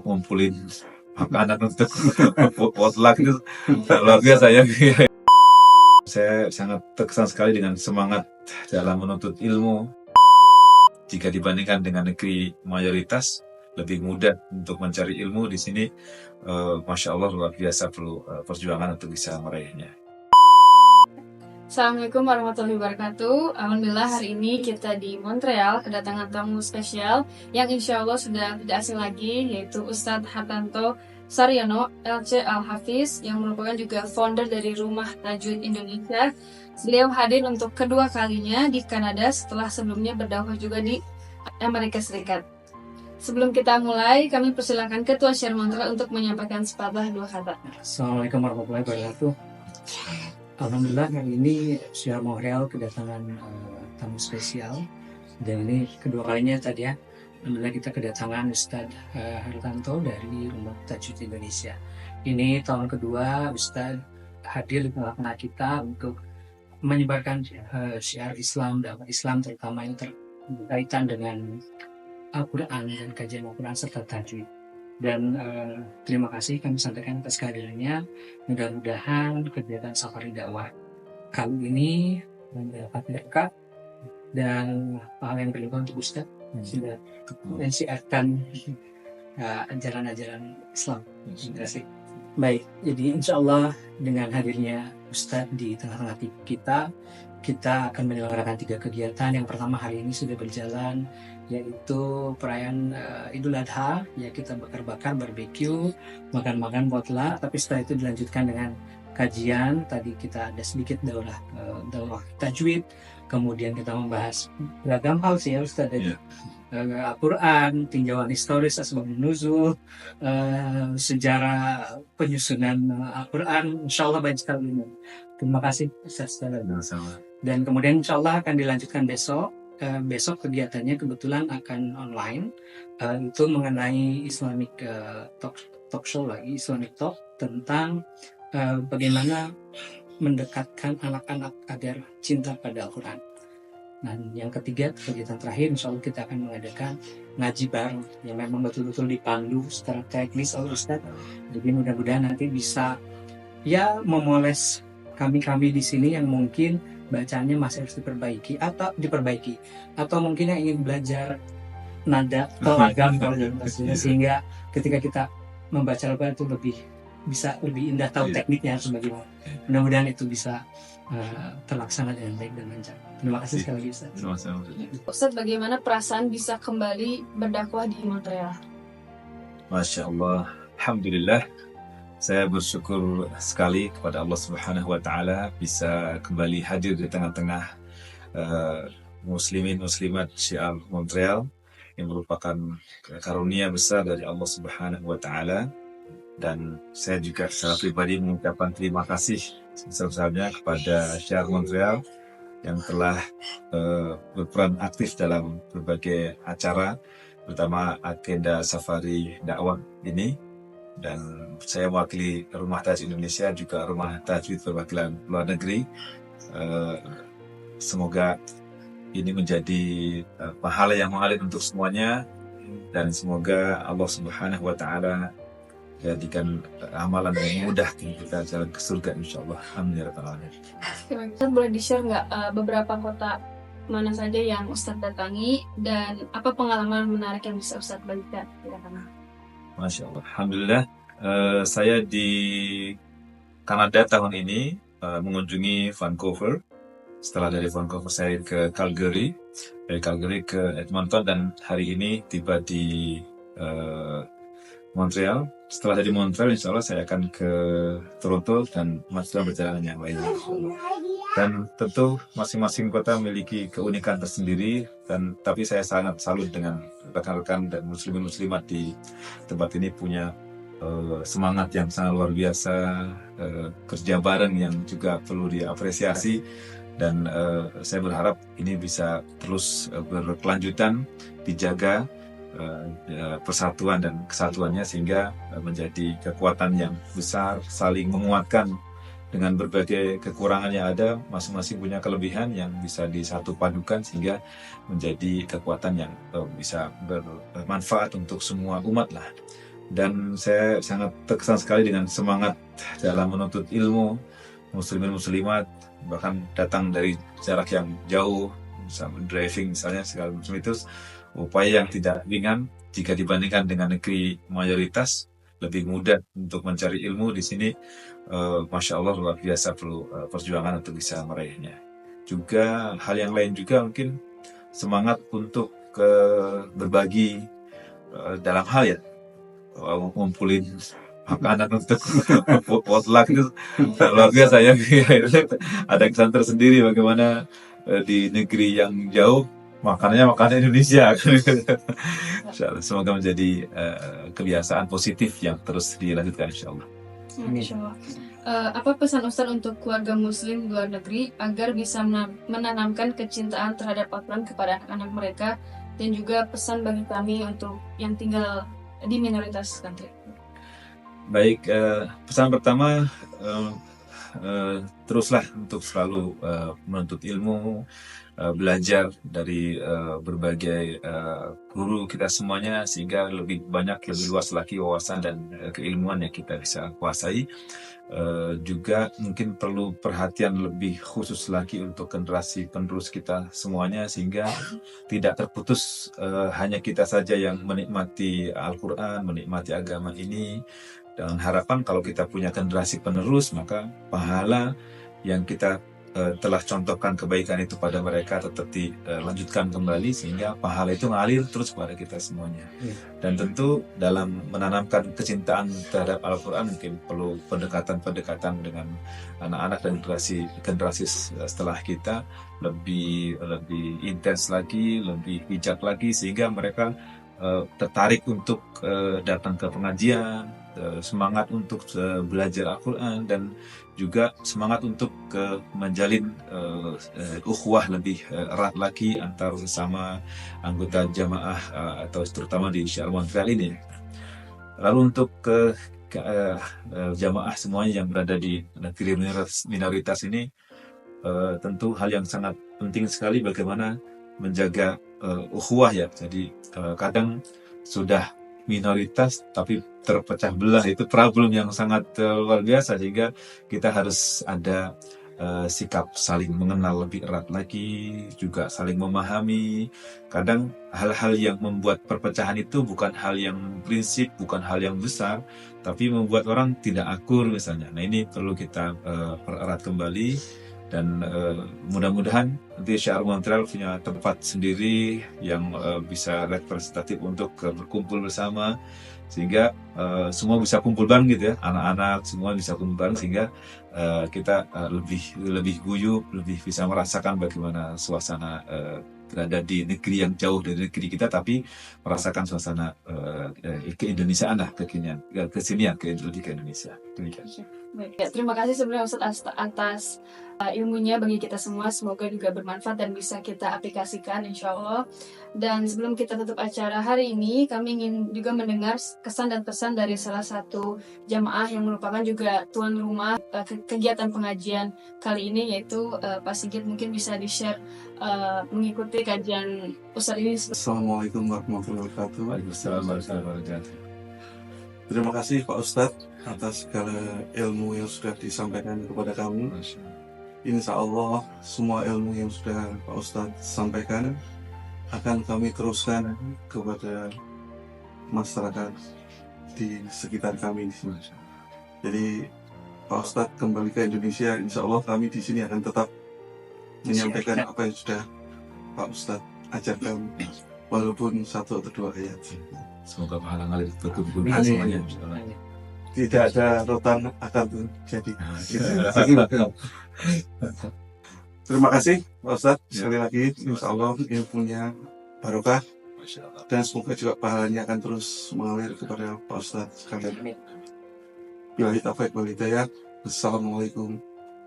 ngumpulin makanan untuk potluck itu luar biasa ya. Saya sangat terkesan sekali dengan semangat dalam menuntut ilmu. Jika dibandingkan dengan negeri mayoritas, lebih mudah untuk mencari ilmu di sini. Masya Allah, luar biasa perlu perjuangan untuk bisa meraihnya. Assalamualaikum warahmatullahi wabarakatuh. Alhamdulillah hari ini kita di Montreal kedatangan tamu spesial yang insya Allah sudah tidak asing lagi, yaitu Ustadz Hartanto Saryono LC Al-Hafiz yang merupakan juga founder dari Rumah Tajwid Indonesia. Beliau hadir untuk kedua kalinya di Kanada setelah sebelumnya berdakwah juga di Amerika Serikat. Sebelum kita mulai, kami persilakan Ketua Syar Montreal untuk menyampaikan sepatah dua kata. Assalamualaikum warahmatullahi wabarakatuh. Alhamdulillah hari ini Syar Montreal kedatangan tamu spesial, dan ini kedua kalinya tadi ya. Alhamdulillah kita kedatangan Ustadz Hartanto dari Rumah Tajwid Indonesia. Ini tahun kedua Ustadz hadir di tengah-tengah kita untuk menyebarkan syiar Islam, dakwah Islam terutama yang berkaitan dengan Al-Quran dan kajian Al-Quran serta tajwid. Dan terima kasih kami sampaikan atas kehadirannya. Mudah-mudahan kegiatan safari dakwah kali ini mendapat berkah dan hal yang berlimpah untuk Ustadz sudah mensiarkan ajaran-ajaran Islam. Terima kasih. Baik, jadi insya Allah dengan hadirnya Ustadz di tengah-tengah kita akan menyelenggarakan 3 kegiatan. Yang pertama hari ini sudah berjalan, yaitu perayaan Idul Adha, ya kita bakar-bakar, barbecue, makan-makan, potluck. Tapi setelah itu dilanjutkan dengan kajian. Tadi kita ada sedikit daurah tajwid, kemudian kita membahas beragam hal sih ya Ustadz. Al-Quran, tinjauan historis asbabun nuzul, sejarah penyusunan Al-Quran, insya Allah banyak sekali. Terima kasih Ustadz. Dan kemudian insya Allah akan dilanjutkan besok. Besok kegiatannya kebetulan akan online, itu mengenai Islamic talk show lagi, Islamic talk tentang bagaimana mendekatkan anak-anak agar cinta pada Al-Quran. Dan yang ketiga, kegiatan terakhir, insya Allah kita akan mengadakan ngaji bareng yang memang betul-betul dipandu secara teknis oleh Ustadz. Jadi mudah-mudahan nanti bisa ya memoles kami di sini yang mungkin bacaannya masih harus diperbaiki atau mungkin yang ingin belajar nada atau agam sehingga ketika kita membaca Al-Quran itu lebih indah, tahu tekniknya harus bagaimana. Mudah-mudahan itu bisa terlaksana dengan baik dan lancar. Terima kasih sekali lagi Ustaz. Ustaz, bagaimana perasaan bisa kembali berdakwah di Montreal? Masya Allah, Alhamdulillah. Saya bersyukur sekali kepada Allah Subhanahu wa Ta'ala bisa kembali hadir di tengah-tengah muslimin muslimat Syiar Montreal yang merupakan karunia besar dari Allah Subhanahu wa Ta'ala. Dan saya juga secara pribadi mengucapkan terima kasih sebesar-besarnya kepada Syiar Montreal yang telah berperan aktif dalam berbagai acara, terutama agenda safari dakwah ini. Dan saya mewakili Rumah Tajwid Indonesia, juga Rumah Tajwid perwakilan luar negeri. Semoga ini menjadi pahala yang mengalir untuk semuanya, dan semoga Allah Subhanahu wa Ta'ala jadikan amalan yang mudah kita jalan ke surga insyaallah. Amin ya rabbal alamin. Ustaz, boleh di-share nggak beberapa kota mana saja yang Ustaz datangi dan apa pengalaman menarik yang bisa Ustaz bagikan? Masya Allah, Alhamdulillah. Saya di Kanada tahun ini mengunjungi Vancouver. Setelah dari Vancouver saya ke Calgary, dari Calgary ke Edmonton, dan hari ini tiba di Montreal. Setelah dari Montreal, insya Allah saya akan ke Toronto dan masih berjalan yang lain. Dan tentu masing-masing kota memiliki keunikan tersendiri, tapi saya sangat salut dengan rekan-rekan dan muslimin-muslimat di tempat ini punya semangat yang sangat luar biasa, kerja bareng yang juga perlu diapresiasi, dan saya berharap ini bisa terus berkelanjutan, dijaga persatuan dan kesatuannya sehingga menjadi kekuatan yang besar, saling menguatkan dengan berbagai kekurangan yang ada, masing-masing punya kelebihan yang bisa disatu padukan sehingga menjadi kekuatan yang bisa bermanfaat untuk semua umat lah. Dan saya sangat terkesan sekali dengan semangat dalam menuntut ilmu muslimin muslimat, bahkan datang dari jarak yang jauh, misalnya driving misalnya, segala macam itu upaya yang tidak ringan jika dibandingkan dengan negeri mayoritas. Lebih mudah untuk mencari ilmu di sini, Masya Allah luar biasa, perlu perjuangan untuk bisa meraihnya. Juga hal yang lain juga mungkin semangat untuk berbagi dalam hal ya, ngumpulin makanan untuk potluck itu luar biasa ya. Ada kesan tersendiri bagaimana di negeri yang jauh makanannya makanan Indonesia. Semoga menjadi kebiasaan positif yang terus dilanjutkan insyaallah. Masya Allah. Apa pesan Ustaz untuk keluarga muslim di luar negeri agar bisa menanamkan kecintaan terhadap Al-Quran kepada anak-anak mereka, dan juga pesan bagi kami untuk yang tinggal di minoritas country? Baik, pesan pertama, teruslah untuk selalu menuntut ilmu, belajar dari berbagai guru kita semuanya, sehingga lebih banyak, lebih luas lagi wawasan dan keilmuan yang kita bisa kuasai. Juga mungkin perlu perhatian lebih khusus lagi untuk generasi penerus kita semuanya, sehingga tidak terputus hanya kita saja yang menikmati Al-Quran, menikmati agama ini, dengan harapan kalau kita punya generasi penerus, maka pahala yang kita telah contohkan kebaikan itu pada mereka tetap dilanjutkan kembali, sehingga pahala itu ngalir terus kepada kita semuanya. Dan tentu dalam menanamkan kecintaan terhadap Al-Quran mungkin perlu pendekatan-pendekatan dengan anak-anak dan generasi setelah kita lebih intens lagi, lebih bijak lagi, sehingga mereka tertarik untuk datang ke pengajian, semangat untuk belajar Al-Quran, dan juga semangat untuk menjalin ukhuwah lebih erat lagi antar sesama anggota jamaah atau terutama di Syiar Montreal ini. Lalu untuk jamaah semuanya yang berada di negeri minoritas ini, tentu hal yang sangat penting sekali bagaimana menjaga ukhuwah ya. Jadi kadang sudah minoritas tapi terpecah belah, itu problem yang sangat luar biasa, sehingga kita harus ada sikap saling mengenal lebih erat lagi, juga saling memahami. Kadang hal-hal yang membuat perpecahan itu bukan hal yang prinsip, bukan hal yang besar, tapi membuat orang tidak akur misalnya. Nah, ini perlu kita pererat kembali. Dan mudah-mudahan nanti Syiar Montreal punya tempat sendiri yang bisa representatif untuk berkumpul bersama, sehingga semua bisa kumpul bareng gitu ya, anak-anak semua bisa kumpul bareng, sehingga kita lebih guyup, lebih bisa merasakan bagaimana suasana berada di negeri yang jauh dari negeri kita, tapi merasakan suasana keindonesiaan lah, kesinian ke Indonesia. Demikian. Baik, ya, terima kasih sebelumnya Ustaz atas ilmunya bagi kita semua. Semoga juga bermanfaat dan bisa kita aplikasikan insya Allah. Dan sebelum kita tutup acara hari ini, kami ingin juga mendengar kesan dan pesan dari salah satu jamaah yang merupakan juga tuan rumah kegiatan pengajian kali ini, yaitu Pak Sigit. Mungkin bisa di-share mengikuti kajian Ustaz ini. Assalamualaikum warahmatullahi wabarakatuh. Waalaikumsalam warahmatullahi wabarakatuh. Terima kasih Pak Ustadz atas segala ilmu yang sudah disampaikan kepada kami. Insya Allah semua ilmu yang sudah Pak Ustadz sampaikan akan kami teruskan kepada masyarakat di sekitar kami di sini. Jadi Pak Ustadz kembali ke Indonesia, insya Allah kami di sini akan tetap menyampaikan apa yang sudah Pak Ustadz ajarkan, walaupun satu atau dua ayat. Semoga pahala ngalir berguna semuanya. Tidak ada rotan akan terjadi. Terima kasih Pak Ustadz sekali lagi. Insya Allah ilmunya barokah, dan semoga juga pahalanya akan terus mengalir kepada Pak Ustadz sekalian. Billahi taufiq wal hidayah. Assalamualaikum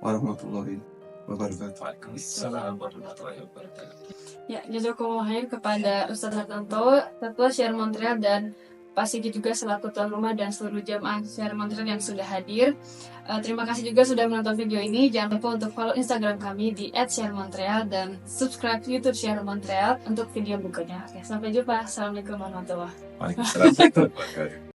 warahmatullahi wabarakatuh. Waalaikumsalam warahmatullahi wabarakatuh. Ya, jazakumullah khair kepada Ustaz Hartanto, Ketua Syiar Montreal, dan Pak Sigi juga selaku tuan rumah dan seluruh jemaah Syiar Montreal yang sudah hadir. Terima kasih juga sudah menonton video ini. Jangan lupa untuk follow Instagram kami di @syiarmontreal dan subscribe YouTube Syiar Montreal untuk video berikutnya. Oke, sampai jumpa. Assalamualaikum warahmatullahi wabarakatuh. Waalaikumsalam warahmatullahi wabarakatuh.